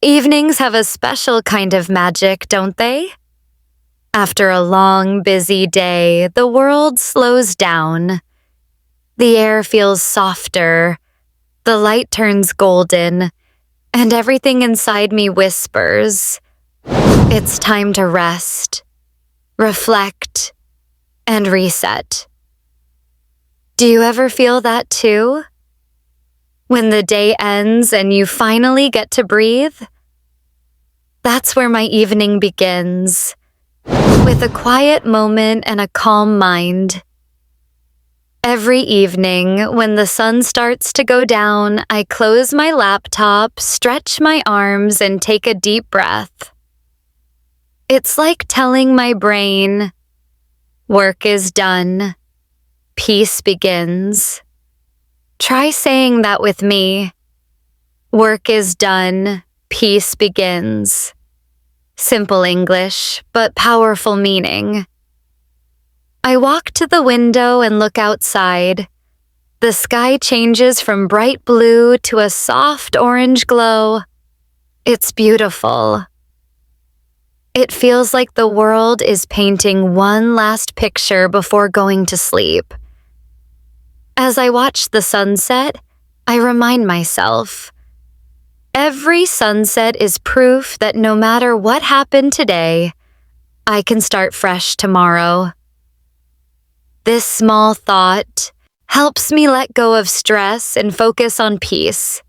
Evenings have a special kind of magic, don't they? After a long, busy day, the world slows down. The air feels softer, the light turns golden, and everything inside me whispers, it's time to rest, reflect, and reset. Do you ever feel that too? When the day ends and you finally get to breathe? That's where my evening begins, with a quiet moment and a calm mind. Every evening, when the sun starts to go down, I close my laptop, stretch my arms, and take a deep breath. It's like telling my brain, work is done, peace begins. Try saying that with me. Work is done, peace begins. Simple English, but powerful meaning. I walk to the window and look outside. The sky changes from bright blue to a soft orange glow. It's beautiful. It feels like the world is painting one last picture before going to sleep. As I watch the sunset, I remind myself, every sunset is proof that no matter what happened today, I can start fresh tomorrow. This small thought helps me let go of stress and focus on peace.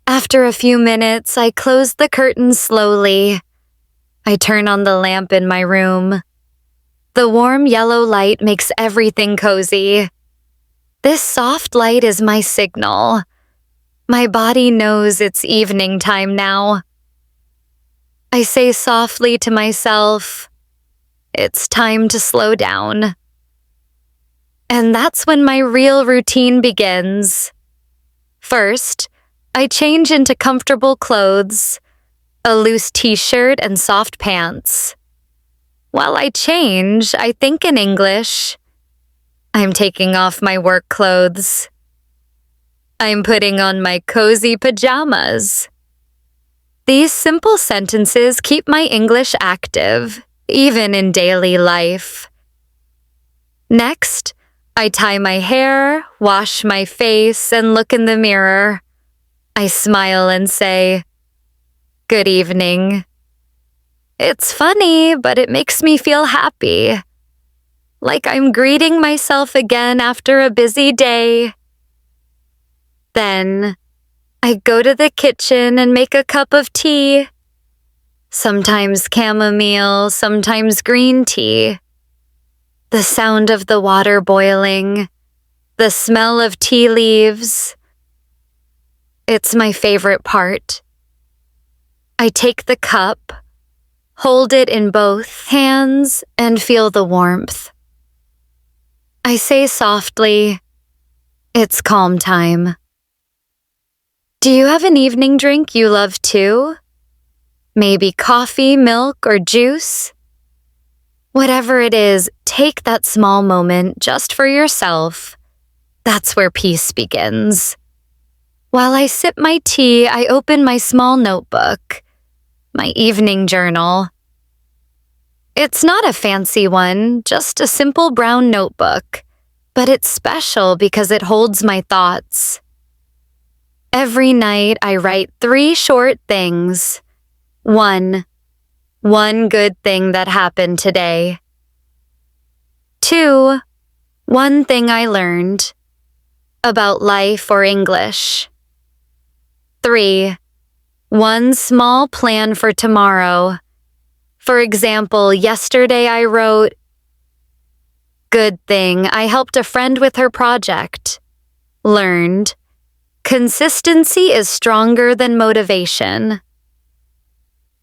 After a few minutes, I close the curtains slowly. I turn on the lamp in my room. The warm yellow light makes everything cozy. This soft light is my signal. My body knows it's evening time now. I say softly to myself, it's time to slow down. And that's when my real routine begins. First, I change into comfortable clothes, a loose t-shirt and soft pants. While I change, I think in English. I'm taking off my work clothes. I'm putting on my cozy pajamas. These simple sentences keep my English active, even in daily life. Next, I tie my hair, wash my face, and look in the mirror. I smile and say, "Good evening." It's funny, but it makes me feel happy. Like I'm greeting myself again after a busy day. Then, I go to the kitchen and make a cup of tea. Sometimes chamomile, sometimes green tea. The sound of the water boiling, the smell of tea leaves. It's my favorite part. I take the cup, hold it in both hands, and feel the warmth. I say softly, it's calm time. Do you have an evening drink you love too? Maybe coffee, milk, or juice? Whatever it is, take that small moment just for yourself. That's where peace begins. While I sip my tea, I open my small notebook, my evening journal. It's not a fancy one, just a simple brown notebook, but it's special because it holds my thoughts. Every night I write 3 short things. 1. One good thing that happened today. 2. One thing I learned about life or English. 3. One small plan for tomorrow. For example, yesterday I wrote, "Good thing I helped a friend with her project. Learned, consistency is stronger than motivation.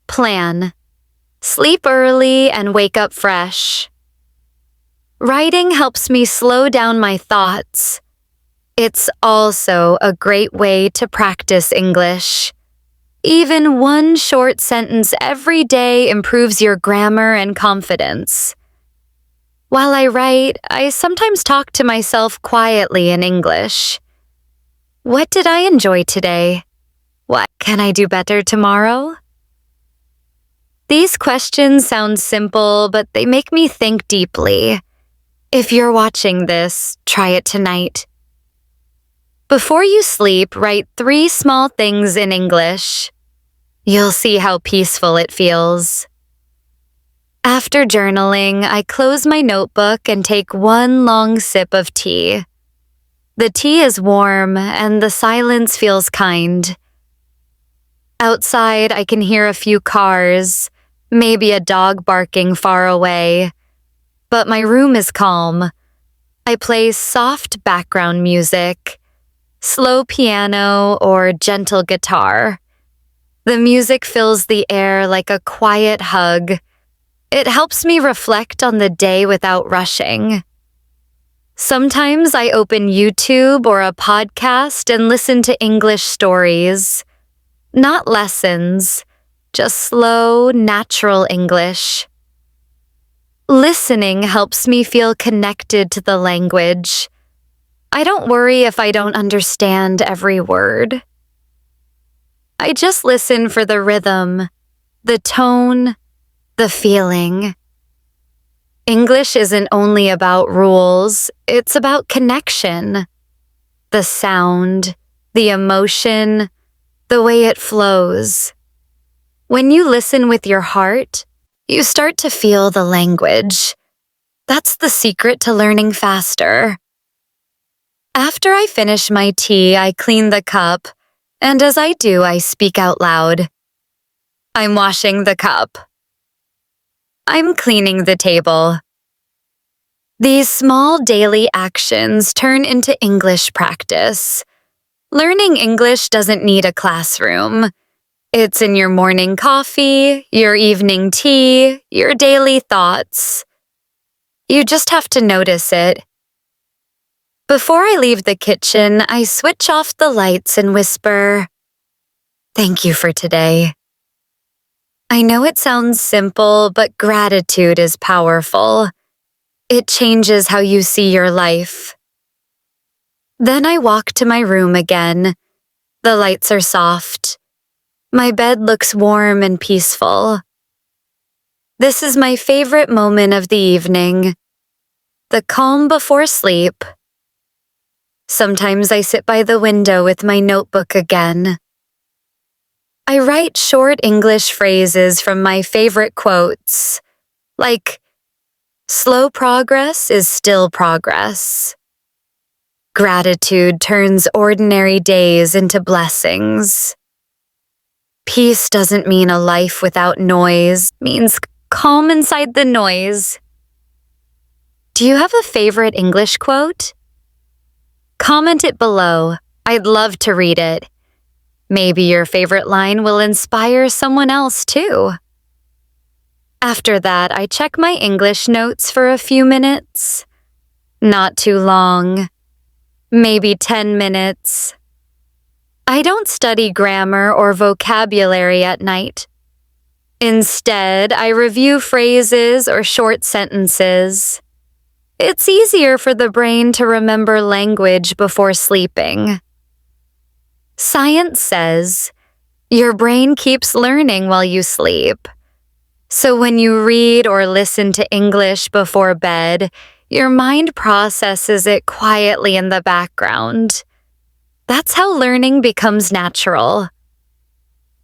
Plan, sleep early and wake up fresh." Writing helps me slow down my thoughts. It's also a great way to practice English. Even one short sentence every day improves your grammar and confidence. While I write, I sometimes talk to myself quietly in English. What did I enjoy today? What can I do better tomorrow? These questions sound simple, but they make me think deeply. If you're watching this, try it tonight. Before you sleep, write 3 small things in English. You'll see how peaceful it feels. After journaling, I close my notebook and take 1 long sip of tea. The tea is warm and the silence feels kind. Outside, I can hear a few cars, maybe a dog barking far away. But my room is calm. I play soft background music, slow piano or gentle guitar. The music fills the air like a quiet hug. It helps me reflect on the day without rushing. Sometimes I open YouTube or a podcast and listen to English stories. Not lessons, just slow, natural English. Listening helps me feel connected to the language. I don't worry if I don't understand every word. I just listen for the rhythm, the tone, the feeling. English isn't only about rules, it's about connection. The sound, the emotion, the way it flows. When you listen with your heart, you start to feel the language. That's the secret to learning faster. After I finish my tea, I clean the cup, and as I do, I speak out loud. I'm washing the cup. I'm cleaning the table. These small daily actions turn into English practice. Learning English doesn't need a classroom. It's in your morning coffee, your evening tea, your daily thoughts. You just have to notice it. Before I leave the kitchen, I switch off the lights and whisper, "Thank you for today." I know it sounds simple, but gratitude is powerful. It changes how you see your life. Then I walk to my room again. The lights are soft. My bed looks warm and peaceful. This is my favorite moment of the evening. The calm before sleep. Sometimes I sit by the window with my notebook again. I write short English phrases from my favorite quotes, like, "Slow progress is still progress." Gratitude turns ordinary days into blessings. Peace doesn't mean a life without noise, it means calm inside the noise. Do you have a favorite English quote? Comment it below. I'd love to read it. Maybe your favorite line will inspire someone else too. After that, I check my English notes for a few minutes. Not too long. Maybe 10 minutes. I don't study grammar or vocabulary at night. Instead, I review phrases or short sentences. It's easier for the brain to remember language before sleeping. Science says your brain keeps learning while you sleep. So when you read or listen to English before bed, your mind processes it quietly in the background. That's how learning becomes natural.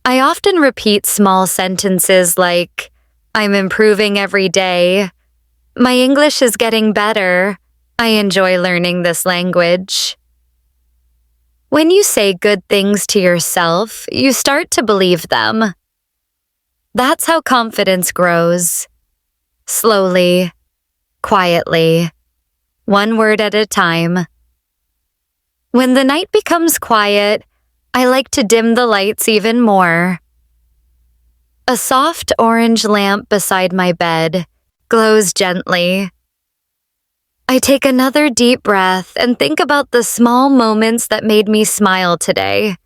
I often repeat small sentences like, "I'm improving every day," "My English is getting better," "I enjoy learning this language." When you say good things to yourself, you start to believe them. That's how confidence grows. Slowly, quietly, one word at a time. When the night becomes quiet, I like to dim the lights even more. A soft orange lamp beside my bed glows gently. I take another deep breath and think about the small moments that made me smile today.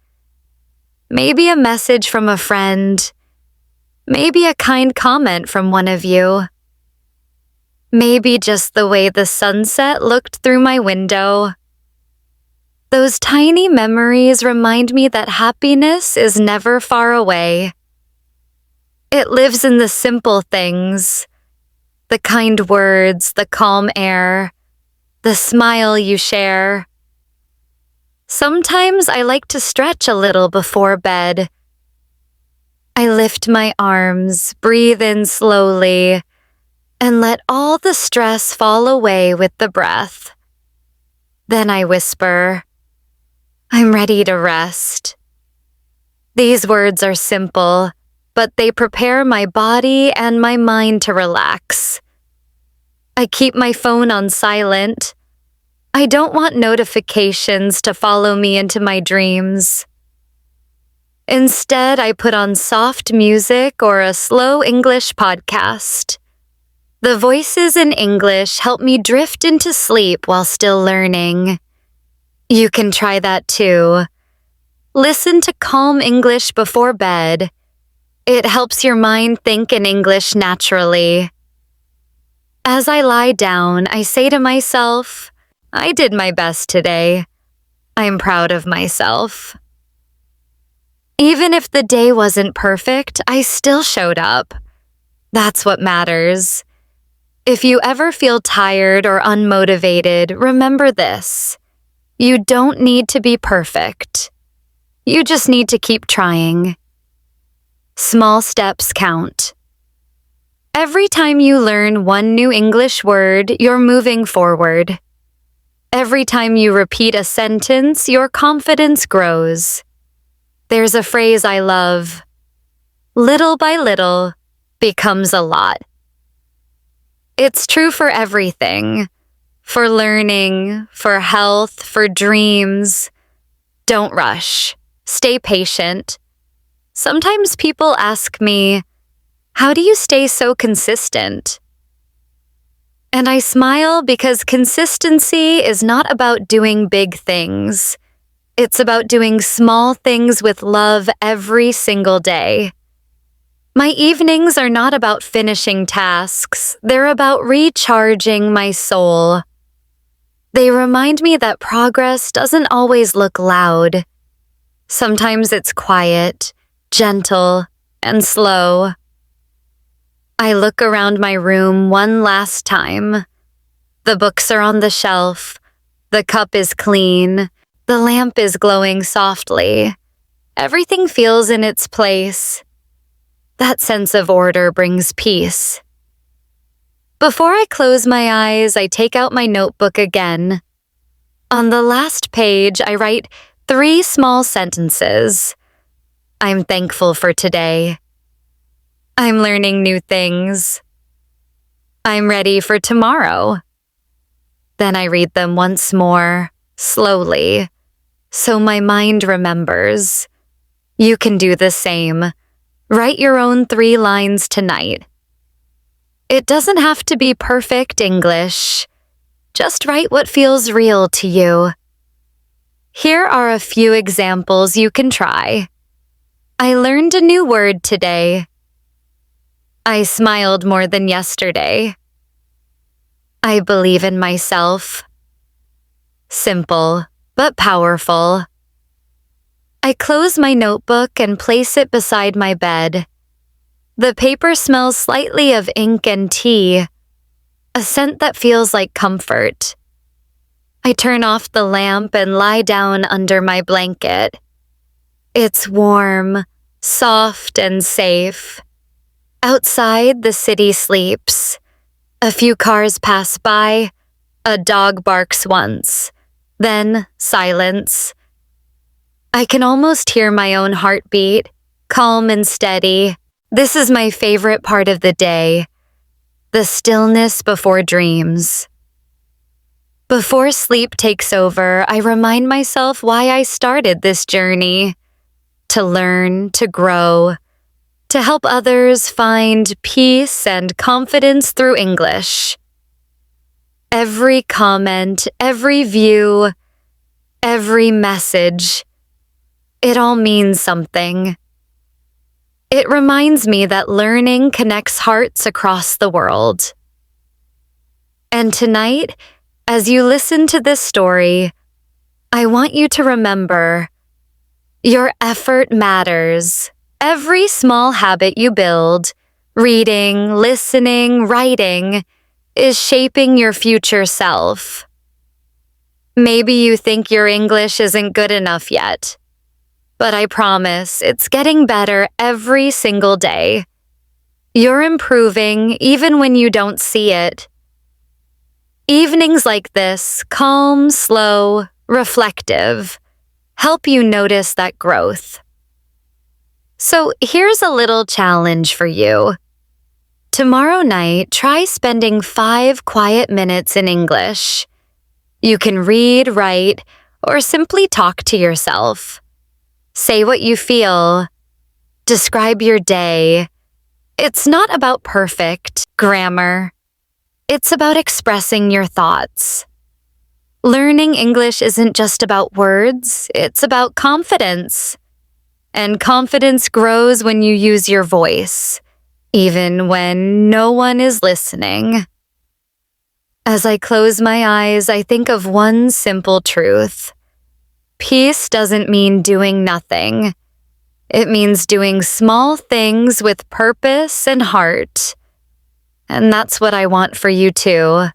Maybe a message from a friend. Maybe a kind comment from one of you. Maybe just the way the sunset looked through my window. Those tiny memories remind me that happiness is never far away. It lives in the simple things, the kind words, the calm air, the smile you share. Sometimes I like to stretch a little before bed. I lift my arms, breathe in slowly, and let all the stress fall away with the breath. Then I whisper, I'm ready to rest. These words are simple, but they prepare my body and my mind to relax. I keep my phone on silent. I don't want notifications to follow me into my dreams. Instead, I put on soft music or a slow English podcast. The voices in English help me drift into sleep while still learning. You can try that too. Listen to calm English before bed. It helps your mind think in English naturally. As I lie down, I say to myself, I did my best today. I'm proud of myself. Even if the day wasn't perfect, I still showed up. That's what matters. If you ever feel tired or unmotivated, remember this. You don't need to be perfect. You just need to keep trying. Small steps count. Every time you learn one new English word, you're moving forward. Every time you repeat a sentence, your confidence grows. There's a phrase I love. Little by little becomes a lot. It's true for everything. For learning, for health, for dreams. Don't rush. Stay patient. Sometimes people ask me, how do you stay so consistent? And I smile because consistency is not about doing big things. It's about doing small things with love every single day. My evenings are not about finishing tasks. They're about recharging my soul. They remind me that progress doesn't always look loud. Sometimes it's quiet, gentle, and slow. I look around my room one last time. The books are on the shelf. The cup is clean. The lamp is glowing softly. Everything feels in its place. That sense of order brings peace. Before I close my eyes, I take out my notebook again. On the last page, I write 3 small sentences. I'm thankful for today. I'm learning new things. I'm ready for tomorrow. Then I read them once more, slowly, so my mind remembers. You can do the same. Write your own 3 lines tonight. It doesn't have to be perfect English. Just write what feels real to you. Here are a few examples you can try. I learned a new word today. I smiled more than yesterday. I believe in myself. Simple, but powerful. I close my notebook and place it beside my bed. The paper smells slightly of ink and tea, a scent that feels like comfort. I turn off the lamp and lie down under my blanket. It's warm, soft, and safe. Outside, the city sleeps. A few cars pass by. A dog barks once. Then, silence. I can almost hear my own heartbeat, calm and steady. This is my favorite part of the day. The stillness before dreams. Before sleep takes over, I remind myself why I started this journey. To learn, to grow, to help others find peace and confidence through English. Every comment, every view, every message, it all means something. It reminds me that learning connects hearts across the world. And tonight, as you listen to this story, I want you to remember, your effort matters. Every small habit you build, reading, listening, writing, is shaping your future self. Maybe you think your English isn't good enough yet, but I promise it's getting better every single day. You're improving even when you don't see it. Evenings like this, calm, slow, reflective, help you notice that growth. So here's a little challenge for you. Tomorrow night, try spending 5 quiet minutes in English. You can read, write, or simply talk to yourself. Say what you feel. Describe your day. It's not about perfect grammar. It's about expressing your thoughts. Learning English isn't just about words, it's about confidence. And confidence grows when you use your voice, even when no one is listening. As I close my eyes, I think of one simple truth. Peace doesn't mean doing nothing. It means doing small things with purpose and heart. And that's what I want for you too.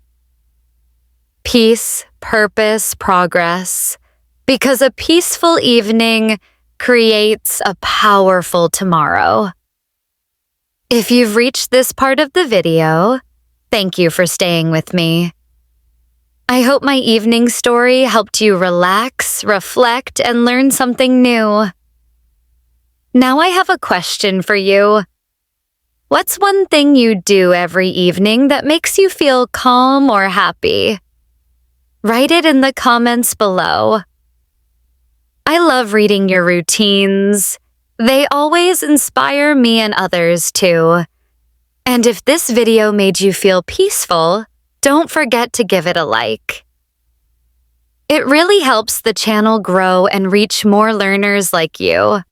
Peace, purpose, progress. Because a peaceful evening creates a powerful tomorrow. If you've reached this part of the video, thank you for staying with me. I hope my evening story helped you relax, reflect, and learn something new. Now I have a question for you. What's one thing you do every evening that makes you feel calm or happy? Write it in the comments below. I love reading your routines. They always inspire me and others too. And if this video made you feel peaceful, don't forget to give it a like. It really helps the channel grow and reach more learners like you.